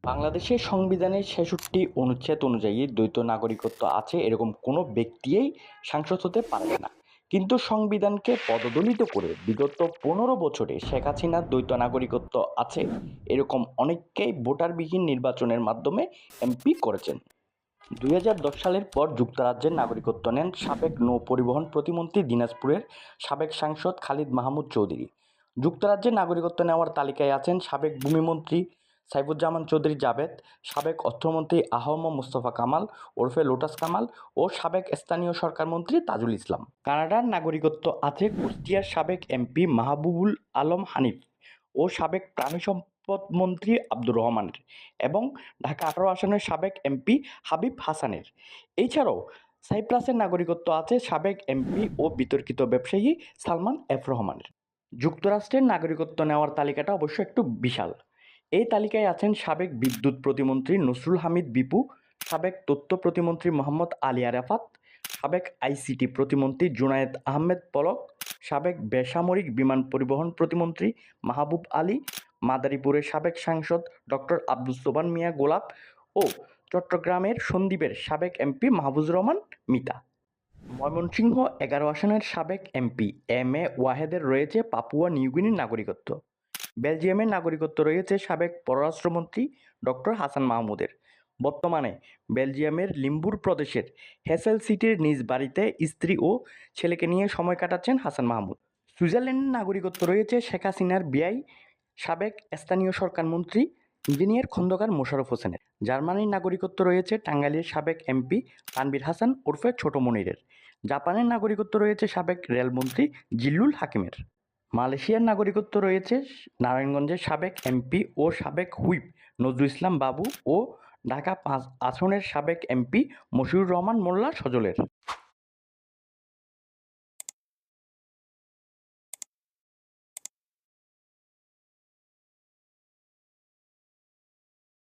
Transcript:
বাংলাদেশের সংবিধানের ৬৬ অনুচ্ছেদ অনুযায়ী দ্বৈত নাগরিকত্ব আছে এরকম কোনো ব্যক্তিই সাংসদ হতে পারেন না। কিন্তু সংবিধানকে পদদলিত করে বিগত ১৫ বছরে শেখ হাসিনার দ্বৈত নাগরিকত্ব আছে এরকম অনেককেই ভোটারবিহীন নির্বাচনের মাধ্যমে এমপি করেছেন। ২০১০ সালের পর যুক্তরাজ্যের নাগরিকত্ব নেন সাবেক নৌ পরিবহন প্রতিমন্ত্রী দিনাজপুরের সাবেক সাংসদ খালিদ মাহমুদ চৌধুরী। যুক্তরাজ্যের নাগরিকত্ব নেওয়ার তালিকায় আছেন সাবেক ভূমিমন্ত্রী সাইফুজ্জামান চৌধুরী জাবেদ, সাবেক অর্থমন্ত্রী আহম মোস্তফা কামাল ওরফে লোটাস কামাল ও সাবেক স্থানীয় সরকার মন্ত্রী তাজুল ইসলাম। কানাডার নাগরিকত্ব আছে কুষ্টিয়ার সাবেক এমপি মাহবুবুল আলম হানিফ ও সাবেক প্রাণী সম্পদ মন্ত্রী আব্দুর রহমানের এবং ঢাকা ১৮ আসনের সাবেক এমপি হাবিব হাসানের। এছাড়াও সাইপ্রাসের নাগরিকত্ব আছে সাবেক এমপি ও বিতর্কিত ব্যবসায়ী সালমান এফ রহমানের। যুক্তরাষ্ট্রের নাগরিকত্ব নেওয়ার তালিকাটা অবশ্য একটু বিশাল। এই তালিকায় আছেন সাবেক বিদ্যুৎ প্রতিমন্ত্রী নসরুল হামিদ বিপু, সাবেক তথ্য প্রতিমন্ত্রী মোহাম্মদ আলী আরাফাত, সাবেক আইসিটি প্রতিমন্ত্রী জুনায়েদ আহমেদ পলক, সাবেক বেসামরিক বিমান পরিবহন প্রতিমন্ত্রী মাহবুব আলী, মাদারীপুরের সাবেক সাংসদ ডক্টর আব্দুস সোবহান মিয়া গোলাপ ও চট্টগ্রামের সন্দ্বীপের সাবেক এমপি মাহফুজুর রহমান মিতা। ময়মনসিংহ ১১ আসনের সাবেক এমপি এম এ ওয়াহেদের রয়েছে পাপুয়া নিউগিনির নাগরিকত্ব। বেলজিয়ামের নাগরিকত্ব রয়েছে সাবেক পররাষ্ট্রমন্ত্রী ডক্টর হাসান মাহমুদের। বর্তমানে বেলজিয়ামের লিম্বুর প্রদেশের হেসেল সিটির নিজ বাড়িতে স্ত্রী ও ছেলেকে নিয়ে সময় কাটাচ্ছেন হাসান মাহমুদ। সুইজারল্যান্ডের নাগরিকত্ব রয়েছে শেখ হাসিনার বিআই সাবেক স্থানীয় সরকার মন্ত্রী ইঞ্জিনিয়ার খন্দকার মোশাররফ হোসেনের। জার্মানির নাগরিকত্ব রয়েছে টাঙ্গাইলের সাবেক এমপি তানভীর হাসান ওরফে ছোট মনিরের। জাপানের নাগরিকত্ব রয়েছে সাবেক রেলমন্ত্রী জিল্লুল হাকিমের। মালয়েশিয়ার নাগরিকত্ব রয়েছে নারায়ণগঞ্জের সাবেক এমপি ও সাবেক হুইপ নজরুল ইসলাম বাবু ও ঢাকা ৫ আসনের সাবেক এমপি মশিউর রহমান মোল্লা সজলের।